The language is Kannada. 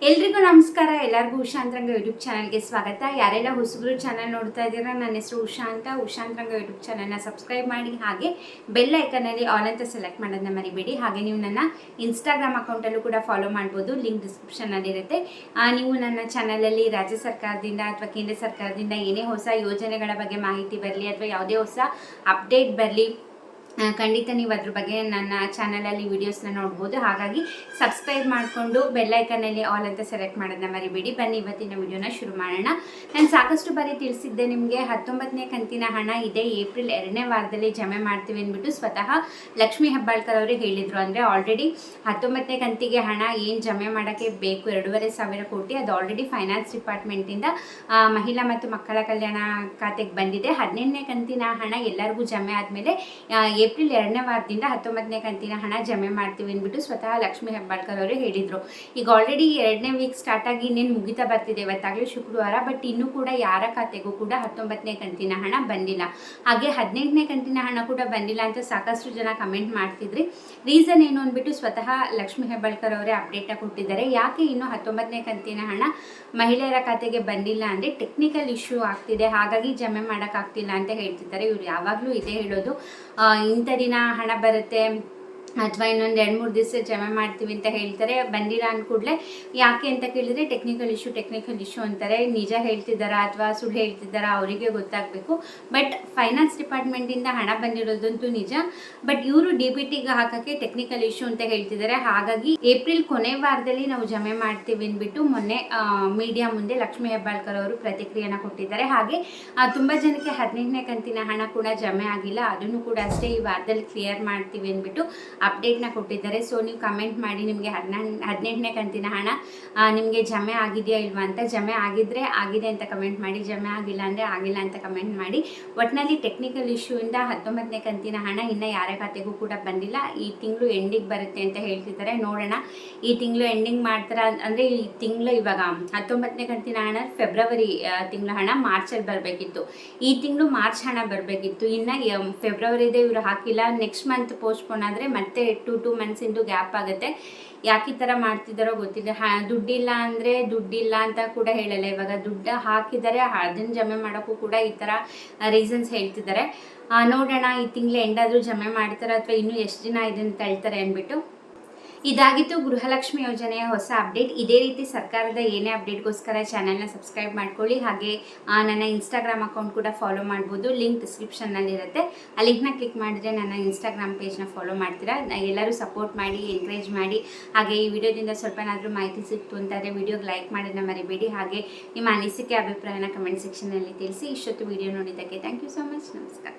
ಎಲ್ರಿಗೂ ನಮಸ್ಕಾರ. ಎಲ್ಲರಿಗೂ ಉಷಾಂತರಂಗ ಯೂಟ್ಯೂಬ್ ಚಾನಲ್ಗೆ ಸ್ವಾಗತ. ಯಾರೆಲ್ಲ ಹೊಸಬ್ರು ಚಾನಲ್ ನೋಡ್ತಾ ಇದ್ದೀರಾ, ನನ್ನ ಹೆಸರು ಉಷಾಂತರಂಗ ಯೂಟ್ಯೂಬ್ ಚಾನಲ್ನ ಸಬ್ಸ್ಕ್ರೈಬ್ ಮಾಡಿ, ಹಾಗೆ ಬೆಲ್ ಐಕನಲ್ಲಿ ಆಲ್ ಅಂತ ಸೆಲೆಕ್ಟ್ ಮಾಡೋದನ್ನ ಮರಿಬೇಡಿ. ಹಾಗೆ ನೀವು ನನ್ನ ಇನ್ಸ್ಟಾಗ್ರಾಮ್ ಅಕೌಂಟಲ್ಲೂ ಕೂಡ ಫಾಲೋ ಮಾಡ್ಬೋದು, ಲಿಂಕ್ ಡಿಸ್ಕ್ರಿಪ್ಷನಲ್ಲಿ ಇರುತ್ತೆ. ನೀವು ನನ್ನ ಚಾನಲಲ್ಲಿ ರಾಜ್ಯ ಸರ್ಕಾರದಿಂದ ಅಥವಾ ಕೇಂದ್ರ ಸರ್ಕಾರದಿಂದ ಏನೇ ಹೊಸ ಯೋಜನೆಗಳ ಬಗ್ಗೆ ಮಾಹಿತಿ ಬರಲಿ ಅಥವಾ ಯಾವುದೇ ಹೊಸ ಅಪ್ಡೇಟ್ ಬರಲಿ, ಖಂಡಿತ ನೀವು ಅದ್ರ ಬಗ್ಗೆ ನನ್ನ ಚಾನಲಲ್ಲಿ ವೀಡಿಯೋಸ್ನ ನೋಡ್ಬೋದು. ಹಾಗಾಗಿ ಸಬ್ಸ್ಕ್ರೈಬ್ ಮಾಡಿಕೊಂಡು ಬೆಲ್ಲೈಕನ್ನಲ್ಲಿ ಆಲ್ ಅಂತ ಸೆಲೆಕ್ಟ್ ಮಾಡೋದನ್ನ ಮರಿಬೇಡಿ. ಬನ್ನಿ ಇವತ್ತಿನ ವಿಡಿಯೋನ ಶುರು ಮಾಡೋಣ. ನಾನು ಸಾಕಷ್ಟು ಬಾರಿ ತಿಳಿಸಿದ್ದೆ ನಿಮಗೆ, 19ನೇ ಕಂತಿನ ಹಣ ಇದೆ ಏಪ್ರಿಲ್ 2ನೇ ವಾರದಲ್ಲಿ ಜಮೆ ಮಾಡ್ತೀವಿ ಅಂದ್ಬಿಟ್ಟು ಸ್ವತಃ ಲಕ್ಷ್ಮೀ ಹೆಬ್ಬಾಳ್ಕರ್ ಅವರು ಹೇಳಿದರು. ಅಂದರೆ ಆಲ್ರೆಡಿ 19ನೇ ಕಂತಿಗೆ ಹಣ ಏನು ಜಮೆ ಮಾಡೋಕ್ಕೆ ಬೇಕು 2,500 ಕೋಟಿ, ಅದು ಆಲ್ರೆಡಿ ಫೈನಾನ್ಸ್ ಡಿಪಾರ್ಟ್ಮೆಂಟಿಂದ ಮಹಿಳಾ ಮತ್ತು ಮಕ್ಕಳ ಕಲ್ಯಾಣ ಖಾತೆಗೆ ಬಂದಿದೆ. 18ನೇ ಕಂತಿನ ಹಣ ಎಲ್ಲರಿಗೂ ಜಮೆ ಆದಮೇಲೆ ಏಪ್ರಿಲ್ 2ನೇ ವಾರದಿಂದ 19ನೇ ಕಂತಿನ ಹಣ ಜಮೆ ಮಾಡ್ತೀವಿ ಅಂದ್ಬಿಟ್ಟು ಸ್ವತಃ ಲಕ್ಷ್ಮೀ ಹೆಬ್ಬಾಳ್ಕರ್ ಅವರು ಹೇಳಿದರು. ಈಗ ಆಲ್ರೆಡಿ 2ನೇ ವೀಕ್ ಸ್ಟಾರ್ಟ್ ಆಗಿ ಇನ್ನೇನು ಮುಗಿತಾ ಬರ್ತಿದೆ, ಇವತ್ತಾಗಲೇ ಶುಕ್ರವಾರ. ಬಟ್ ಇನ್ನೂ ಕೂಡ ಯಾರ ಖಾತೆಗೂ ಕೂಡ 19ನೇ ಕಂತಿನ ಹಣ ಬಂದಿಲ್ಲ. ಹಾಗೆ 18ನೇ ಕಂತಿನ ಹಣ ಕೂಡ ಬಂದಿಲ್ಲ ಅಂತ ಸಾಕಷ್ಟು ಜನ ಕಮೆಂಟ್ ಮಾಡ್ತಿದ್ರಿ. ರೀಸನ್ ಏನು ಅಂದ್ಬಿಟ್ಟು ಸ್ವತಃ ಲಕ್ಷ್ಮೀ ಹೆಬ್ಬಾಳ್ಕರ್ ಅವರೇ ಅಪ್ಡೇಟ್ನ ಕೊಟ್ಟಿದ್ದಾರೆ. ಯಾಕೆ ಇನ್ನೂ 19ನೇ ಕಂತಿನ ಹಣ ಮಹಿಳೆಯರ ಖಾತೆಗೆ ಬಂದಿಲ್ಲ ಅಂದರೆ ಟೆಕ್ನಿಕಲ್ ಇಶ್ಯೂ ಆಗ್ತಿದೆ, ಹಾಗಾಗಿ ಜಮೆ ಮಾಡೋಕ್ಕಾಗ್ತಿಲ್ಲ ಅಂತ ಹೇಳ್ತಿದ್ದಾರೆ. ಇವ್ರು ಯಾವಾಗಲೂ ಇದೇ ಹೇಳೋದು, ಇಂಥ ದಿನ ಹಣ ಬರುತ್ತೆ ಅಥವಾ ಇನ್ನೊಂದು 2-3 ದಿವಸ ಜಮೆ ಮಾಡ್ತೀವಿ ಅಂತ ಹೇಳ್ತಾರೆ. ಬಂದಿಲ್ಲ ಅಂದ ಕೂಡಲೇ ಯಾಕೆ ಅಂತ ಕೇಳಿದರೆ ಟೆಕ್ನಿಕಲ್ ಇಶ್ಯೂ ಅಂತಾರೆ. ನಿಜ ಹೇಳ್ತಿದ್ದಾರಾ ಅಥವಾ ಸುಳ್ಳು ಹೇಳ್ತಿದ್ದಾರಾ ಅವರಿಗೆ ಗೊತ್ತಾಗಬೇಕು. ಬಟ್ ಫೈನಾನ್ಸ್ ಡಿಪಾರ್ಟ್ಮೆಂಟಿಂದ ಹಣ ಬಂದಿರೋದಂತೂ ನಿಜ. ಬಟ್ ಇವರು DBTಗೆ ಹಾಕೋಕ್ಕೆ ಟೆಕ್ನಿಕಲ್ ಇಶ್ಯೂ ಅಂತ ಹೇಳ್ತಿದ್ದಾರೆ. ಹಾಗಾಗಿ ಏಪ್ರಿಲ್ ಕೊನೆ ವಾರದಲ್ಲಿ ನಾವು ಜಮೆ ಮಾಡ್ತೀವಿ ಅಂದ್ಬಿಟ್ಟು ಮೊನ್ನೆ ಮೀಡಿಯಾ ಮುಂದೆ ಲಕ್ಷ್ಮೀ ಹೆಬ್ಬಾಳ್ಕರ್ ಅವರು ಪ್ರತಿಕ್ರಿಯೆನ ಕೊಟ್ಟಿದ್ದಾರೆ. ಹಾಗೆ ತುಂಬ ಜನಕ್ಕೆ 18ನೇ ಕಂತಿನ ಹಣ ಕೂಡ ಜಮೆ ಆಗಿಲ್ಲ, ಅದನ್ನು ಕೂಡ ಅಷ್ಟೇ ಈ ವಾರದಲ್ಲಿ ಕ್ಲಿಯರ್ ಮಾಡ್ತೀವಿ ಅಂದ್ಬಿಟ್ಟು ಅಪ್ಡೇಟ್ನ ಕೊಟ್ಟಿದ್ದಾರೆ. ಸೊ ನೀವು ಕಮೆಂಟ್ ಮಾಡಿ ನಿಮಗೆ 18ನೇ ಕಂತಿನ ಹಣ ನಿಮಗೆ ಜಮೆ ಆಗಿದೆಯಾ ಇಲ್ವಾ ಅಂತ. ಜಮೆ ಆಗಿದ್ದರೆ ಆಗಿದೆ ಅಂತ ಕಮೆಂಟ್ ಮಾಡಿ, ಜಮೆ ಆಗಿಲ್ಲ ಅಂದರೆ ಆಗಿಲ್ಲ ಅಂತ ಕಮೆಂಟ್ ಮಾಡಿ. ಒಟ್ಟಿನಲ್ಲಿ ಟೆಕ್ನಿಕಲ್ ಇಶ್ಯೂಯಿಂದ 19ನೇ ಕಂತಿನ ಹಣ ಇನ್ನು ಯಾರ ಖಾತೆಗೂ ಕೂಡ ಬಂದಿಲ್ಲ. ಈ ತಿಂಗಳು ಎಂಡಿಗೆ ಬರುತ್ತೆ ಅಂತ ಹೇಳ್ತಿದ್ದಾರೆ. ನೋಡೋಣ ಈ ತಿಂಗಳು ಎಂಡಿಂಗ್ ಮಾಡ್ತಾರೆ ಅಂದರೆ ಈ ತಿಂಗಳು ಇವಾಗ 19ನೇ ಕಂತಿನ ಹಣ ಫೆಬ್ರವರಿ ತಿಂಗಳ ಹಣ ಮಾರ್ಚಲ್ಲಿ ಬರಬೇಕಿತ್ತು. ಈ ತಿಂಗಳು ಮಾರ್ಚ್ ಹಣ ಬರಬೇಕಿತ್ತು. ಇನ್ನು ಫೆಬ್ರವರಿದೇ ಇವರು ಹಾಕಿಲ್ಲ. ನೆಕ್ಸ್ಟ್ ಮಂತ್ ಪೋಸ್ಟ್ಪೋನ್ ಆದರೆ ಮತ್ತೆ 2 ಮಂತ್ಸ್ ಇಂದು ಗ್ಯಾಪ್ ಆಗುತ್ತೆ. ಯಾಕೆ ಈ ಥರ ಮಾಡ್ತಿದ್ದಾರೋ ಗೊತ್ತಿಲ್ಲ. ದುಡ್ಡಿಲ್ಲ ಅಂದರೆ ದುಡ್ಡಿಲ್ಲ ಅಂತ ಕೂಡ ಹೇಳಲ್ಲ. ಇವಾಗ ದುಡ್ಡು ಹಾಕಿದರೆ ಅದನ್ನು ಜಮೆ ಮಾಡೋಕ್ಕೂ ಕೂಡ ಈ ಥರ ರೀಸನ್ಸ್ ಹೇಳ್ತಿದ್ದಾರೆ. ನೋಡೋಣ ಈ ತಿಂಗಳು ಎಂಡಾದರೂ ಜಮೆ ಮಾಡ್ತಾರೆ ಅಥವಾ ಇನ್ನೂ ಎಷ್ಟು ದಿನ ಇದನ್ನು ತಳ್ತಾರೆ ಅಂದ್ಬಿಟ್ಟು. ಇದಾಗಿತ್ತು ಗೃಹಲಕ್ಷ್ಮಿ ಯೋಜನೆಯ ಹೊಸ ಅಪ್ಡೇಟ್. ಇದೇ ರೀತಿ ಸರ್ಕಾರದ ಏನೇ ಅಪ್ಡೇಟ್ಗೋಸ್ಕರ ಚಾನಲ್ನ ಸಬ್ಸ್ಕ್ರೈಬ್ ಮಾಡ್ಕೊಳ್ಳಿ. ಹಾಗೆ ನನ್ನ ಇನ್ಸ್ಟಾಗ್ರಾಮ್ ಅಕೌಂಟ್ ಕೂಡ ಫಾಲೋ ಮಾಡ್ಬೋದು, ಲಿಂಕ್ ಡಿಸ್ಕ್ರಿಪ್ಷನ್ನಲ್ಲಿರುತ್ತೆ. ಆ ಲಿಂಕ್ನ ಕ್ಲಿಕ್ ಮಾಡಿದ್ರೆ ನನ್ನ ಇನ್ಸ್ಟಾಗ್ರಾಮ್ ಪೇಜ್ನ ಫಾಲೋ ಮಾಡ್ತೀರಾ. ಎಲ್ಲರೂ ಸಪೋರ್ಟ್ ಮಾಡಿ, ಎಂಕರೇಜ್ ಮಾಡಿ. ಹಾಗೆ ಈ ವಿಡಿಯೋದಿಂದ ಸ್ವಲ್ಪನಾದರೂ ಮಾಹಿತಿ ಸಿಕ್ತು ಅಂತಾದರೆ ವಿಡಿಯೋಗೆ ಲೈಕ್ ಮಾಡೋದನ್ನ ಮರಿಬೇಡಿ. ಹಾಗೆ ನಿಮ್ಮ ಅನಿಸಿಕೆ ಅಭಿಪ್ರಾಯನ ಕಮೆಂಟ್ ಸೆಕ್ಷನಲ್ಲಿ ತಿಳಿಸಿ. ಇಷ್ಟೊತ್ತು ವಿಡಿಯೋ ನೋಡಿದ್ದಕ್ಕೆ ಥ್ಯಾಂಕ್ ಯು ಸೊ ಮಚ್. ನಮಸ್ಕಾರ.